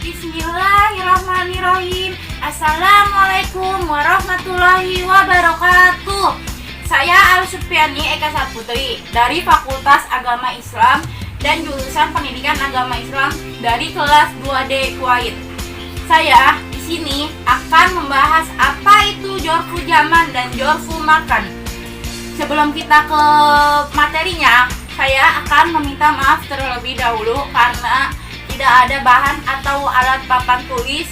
Bismillahirrahmanirrahim. Assalamualaikum warahmatullahi wabarakatuh. Saya Al-Supiani Eka Saputri dari Fakultas Agama Islam dan jurusan Pendidikan Agama Islam dari kelas 2D Kuwait. Saya di sini akan membahas apa itu jorfu zaman dan jorfu makan. Sebelum kita ke materinya, saya akan meminta maaf terlebih dahulu karena tidak ada bahan atau alat papan tulis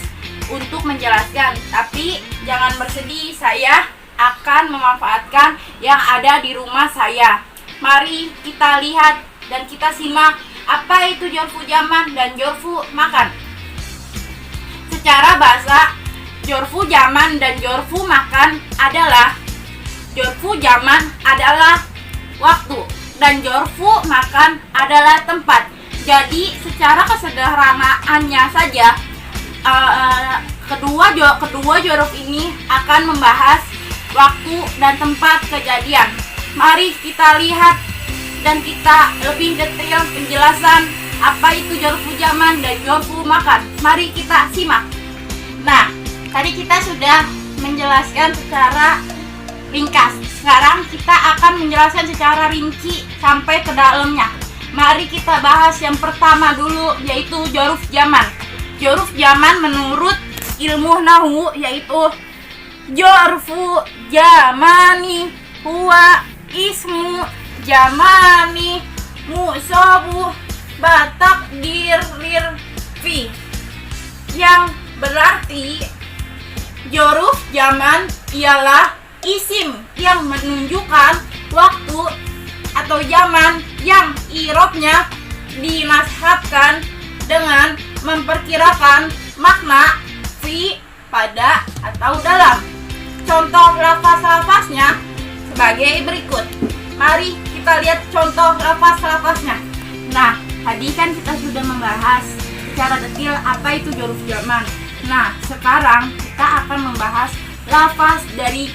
untuk menjelaskan. Tapi jangan bersedih, saya akan memanfaatkan yang ada di rumah saya. Mari kita lihat dan kita simak apa itu jorfu zaman dan jorfu makan. Secara bahasa, jorfu zaman dan jorfu makan adalah: jorfu zaman adalah waktu dan jorfu makan adalah tempat. Jadi secara kesederhanaannya saja, kedua joruf ini akan membahas waktu dan tempat kejadian. Mari kita lihat dan kita lebih detail penjelasan apa itu jorfu zaman dan jorfu makan. Mari kita simak. Nah, tadi kita sudah menjelaskan secara ringkas. Sekarang kita akan menjelaskan secara rinci sampai ke dalamnya. Mari kita bahas yang pertama dulu, yaitu joruf zaman. Joruf zaman menurut ilmu nahwu yaitu jorfu zamani huwa ismu zamani musobu batakdir fi, yang berarti joruf zaman ialah isim yang menunjukkan waktu atau zaman yang i'rabnya dinashabkan dengan memperkirakan makna fi, pada atau dalam. Contoh lafaz-lafaznya sebagai berikut. Mari kita lihat contoh lafaz-lafaznya. Nah, tadi kan kita sudah membahas secara detail apa itu joruf zaman. Nah, sekarang kita akan membahas lafaz dari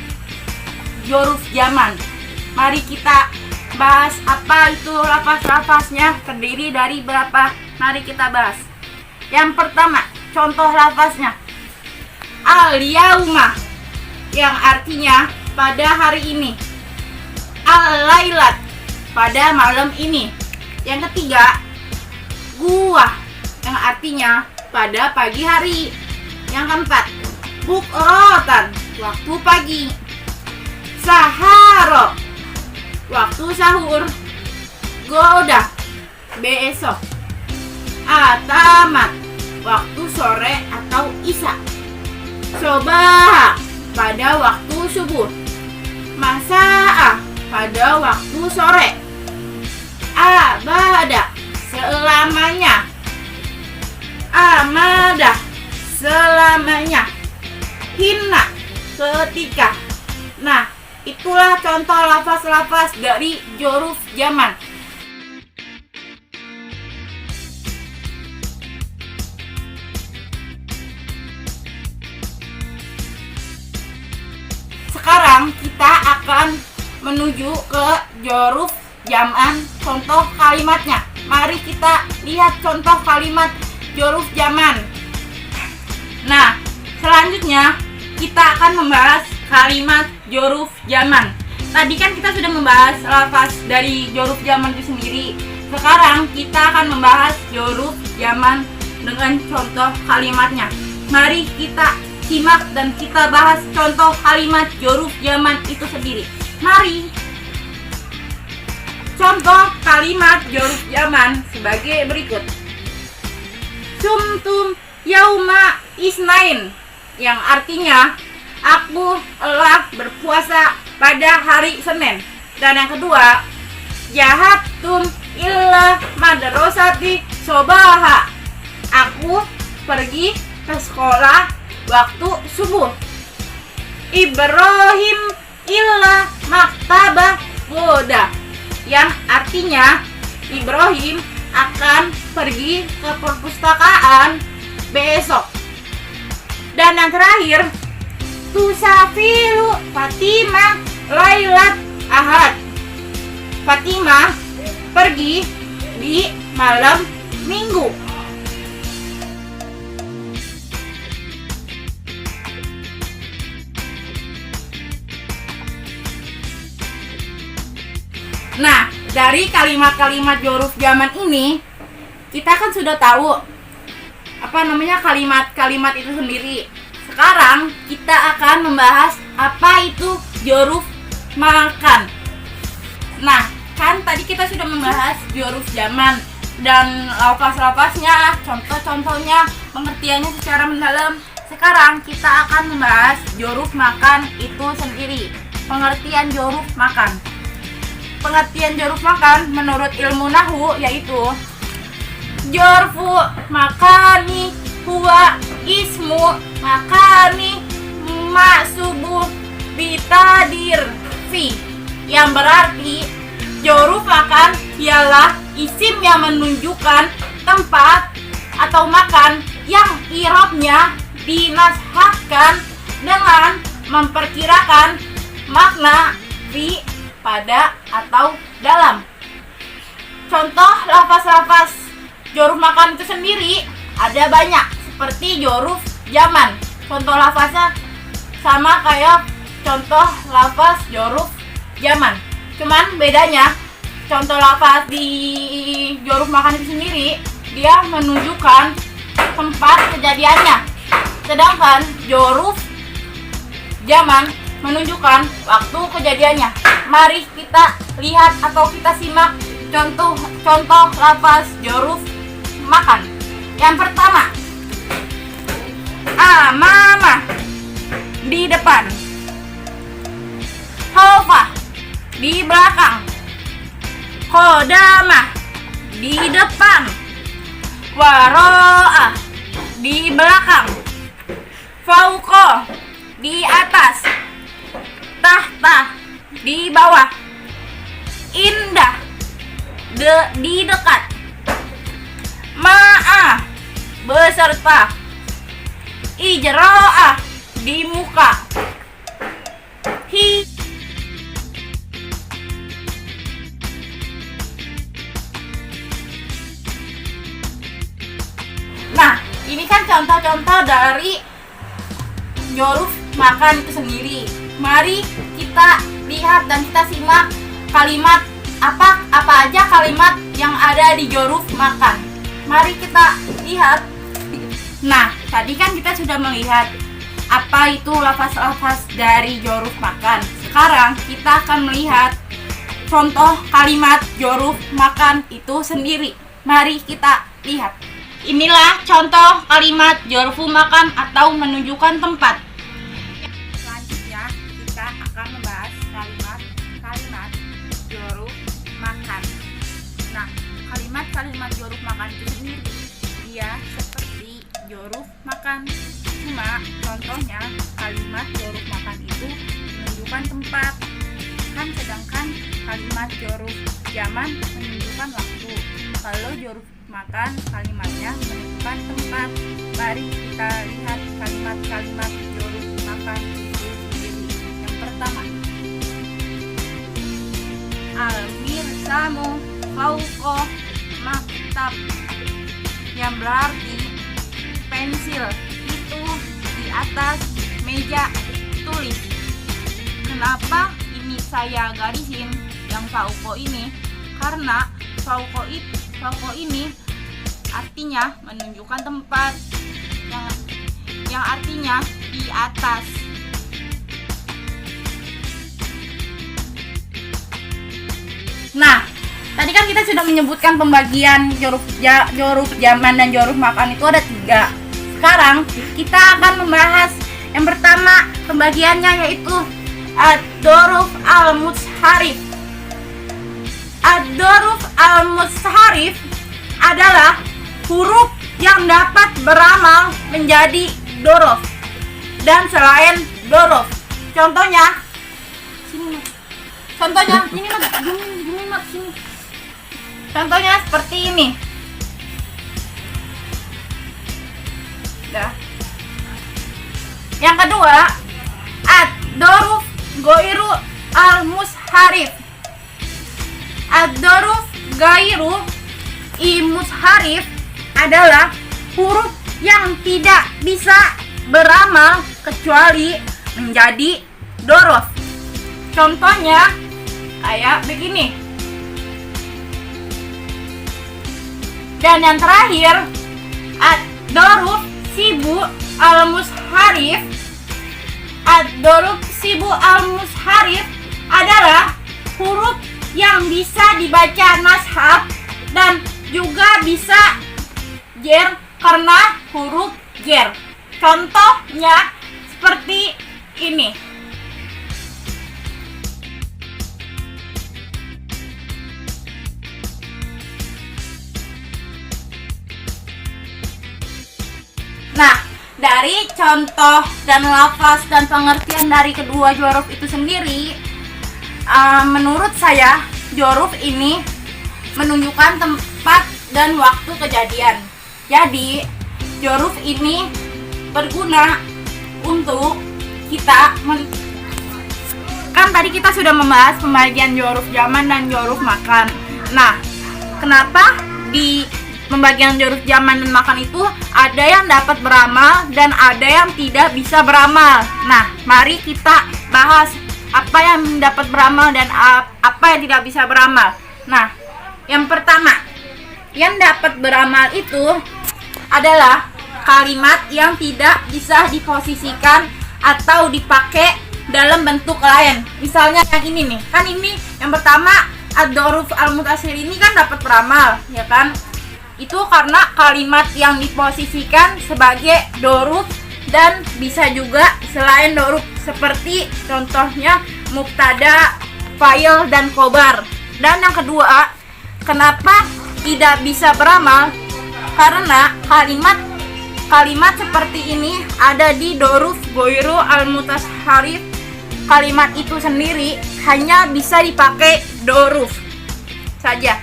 joruf zaman. Mari kita bahas apa itu lafaz-lafaznya, terdiri dari berapa. Mari kita bahas. Yang pertama, contoh lafaznya al-yauma, yang artinya pada hari ini. Al-lailat, pada malam ini. Yang ketiga, gua, yang artinya pada pagi hari. Yang keempat, bukrotan, waktu pagi. Saharo, waktu sahur. Goda, besok. Atamat, waktu sore atau isya. Sobah, pada waktu subuh. Masa'a, pada waktu sore. Abada, selamanya. Amada, selamanya. Hina, ketika. Nah, itulah contoh lafaz-lafaz dari joruf zaman. Sekarang kita akan menuju ke joruf zaman, contoh kalimatnya. Mari kita lihat contoh kalimat joruf zaman. Nah, selanjutnya kita akan membahas kalimat joruf zaman. Tadi kan kita sudah membahas lafaz dari joruf zaman itu sendiri. Sekarang kita akan membahas joruf zaman dengan contoh kalimatnya. Mari kita simak dan kita bahas contoh kalimat joruf zaman itu sendiri. Mari. Contoh kalimat joruf zaman sebagai berikut. Sumtum yauma isnain, yang artinya aku telah berpuasa pada hari Senin. Dan yang kedua, jahatum illa madrasati sobaha, aku pergi ke sekolah waktu subuh. Ibrahim illa maktabah goda, yang artinya Ibrahim akan pergi ke perpustakaan besok. Dan yang terakhir, tusafiru Fatimah lailat ahad, Fatimah pergi di malam minggu. dari kalimat-kalimat huruf zaman ini, kita kan sudah tahu kalimat-kalimat itu sendiri. Sekarang kita akan membahas apa itu huruf makan. Nah, kan tadi kita sudah membahas huruf zaman dan lafaz-lafaznya, contoh-contohnya, pengertiannya secara mendalam. Sekarang kita akan membahas huruf makan itu sendiri. Pengertian huruf makan. Pengertian huruf makan menurut ilmu nahwu yaitu hurfu makani huwa ismu makani maksubu bitadir fi, yang berarti huruf makan ialah isim yang menunjukkan tempat atau makan yang i'rabnya dinashahkan dengan memperkirakan makna fi pada atau dalam. Contoh lafaz-lafaz huruf makan itu sendiri ada banyak, seperti huruf zaman. Contoh lafaznya sama kayak contoh lafaz huruf zaman. Cuman bedanya contoh lafaz di huruf makan itu sendiri dia menunjukkan tempat kejadiannya, sedangkan huruf zaman menunjukkan waktu kejadiannya. Mari kita lihat atau kita simak contoh lafaz huruf makan. Yang pertama, amama, di depan. Khalfah, di belakang. Qodamah, di depan. Waro'ah, di belakang. Fauqah, di atas. Tahta, di bawah. Indah, di dekat. Ma'a, beserta. Ijra'ah, di muka. Nah, ini kan contoh-contoh dari huruf makan itu sendiri. Mari kita lihat dan kita simak kalimat apa aja kalimat yang ada di huruf makan. Mari kita lihat. Nah, tadi kan kita sudah melihat apa itu lafaz-lafaz dari huruf makan. Sekarang kita akan melihat contoh kalimat huruf makan itu sendiri. Mari kita lihat. Inilah contoh kalimat huruf makan atau menunjukkan tempat. Selanjutnya kita akan membahas kalimat huruf makan. Nah, kalimat huruf makan itu sendiri dia seperti huruf makan. Cuma contohnya kalimat huruf makan itu menunjukkan tempat. Kan sedangkan kalimat huruf zaman menunjukkan waktu. Kalau huruf makan kalimatnya menunjukkan tempat. Mari kita lihat kalimat-kalimat huruf makan itu sendiri. Yang pertama, al-mirsamu fauqo maktab, yang berarti pensil itu di atas meja tulis. Kenapa ini saya garisin yang fauqo ini? Karena fauqo ini artinya menunjukkan tempat, yang artinya di atas. Nah, tadi kan kita sudah menyebutkan pembagian huruf zaman dan huruf makan itu ada 3. Sekarang kita akan membahas yang pertama pembagiannya, yaitu ad-huruf al-mutsharif. Ad-huruf al-mutsharif adalah huruf yang dapat beramal menjadi huruf dan selain huruf. Contohnya sini. Contohnya seperti ini. Dah. Yang kedua, ad-huruf ghairu al-mutsharif. Ad-huruf ghairu al-mutsharif adalah huruf yang tidak bisa beramal kecuali menjadi huruf. Contohnya kayak begini. Dan yang terakhir, ad-doruf sibu al-musharif. Ad-doruf sibu al-musharif adalah huruf yang bisa dibaca nashab dan juga bisa jer karena huruf jer. Contohnya seperti ini. Nah, dari contoh dan lafaz dan pengertian dari kedua huruf itu sendiri, menurut saya huruf ini menunjukkan tempat dan waktu kejadian. Jadi huruf ini berguna untuk kita kan tadi kita sudah membahas pembagian huruf zaman dan huruf makan. Nah, kenapa di pembagian huruf zaman dan makan itu ada yang dapat beramal dan ada yang tidak bisa beramal. Nah, mari kita bahas apa yang dapat beramal dan apa yang tidak bisa beramal. Nah, yang pertama, yang dapat beramal itu adalah kalimat yang tidak bisa diposisikan atau dipakai dalam bentuk lain. Misalnya yang ini nih, kan ini yang pertama ad-doruf al-mutasir ini kan dapat beramal, ya kan? Itu karena kalimat yang diposisikan sebagai doruf dan bisa juga selain doruf, seperti contohnya mubtada, fa'il, dan khobar. Dan yang kedua, kenapa tidak bisa beramal? Karena kalimat seperti ini ada di doruf goiru al-mutasharif. Kalimat itu sendiri hanya bisa dipakai doruf saja.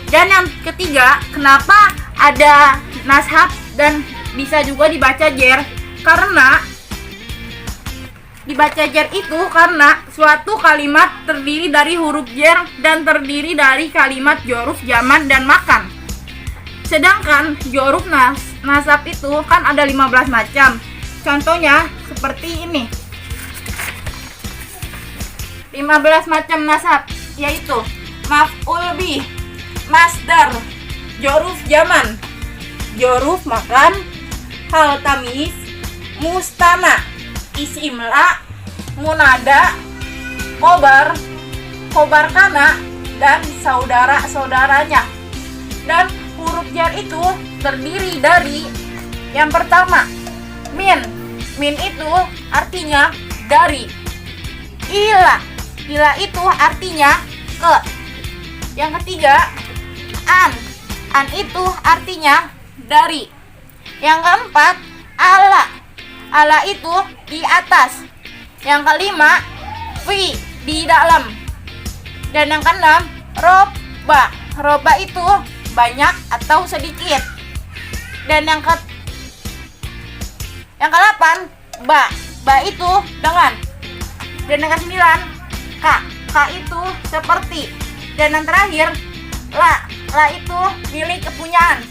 Dan yang ketiga, kenapa ada nashab dan bisa juga dibaca jer? Karena dibaca jer itu karena suatu kalimat terdiri dari huruf jer dan terdiri dari kalimat huruf zaman dan makan. Sedangkan huruf nasab itu kan ada 15 macam. Contohnya seperti ini. 15 macam nasab yaitu maf'ul bih, masdar, huruf zaman, huruf makan, hal tamis, mustana, isimla, munada, khobar kana, dan saudara-saudaranya. Dan huruf jar itu terdiri dari yang pertama, min. Min itu artinya dari. Ila itu artinya ke. Yang ketiga, an itu artinya dari. Yang keempat, ala itu di atas. Yang kelima, fi di dalam. Dan yang keenam, roba itu banyak atau sedikit. Dan yang ke-8, ba itu dengan. Dan yang ke-9, ka itu seperti. Dan yang terakhir, la itu milik kepunyaan.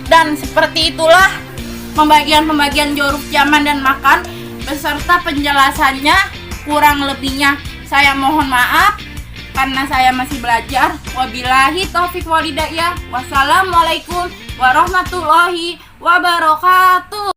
Dan seperti itulah pembagian huruf zaman dan makan beserta penjelasannya. Kurang lebihnya saya mohon maaf karena saya masih belajar. Wabillahi taufiq walhidayah. Wassalamualaikum warahmatullahi wabarakatuh.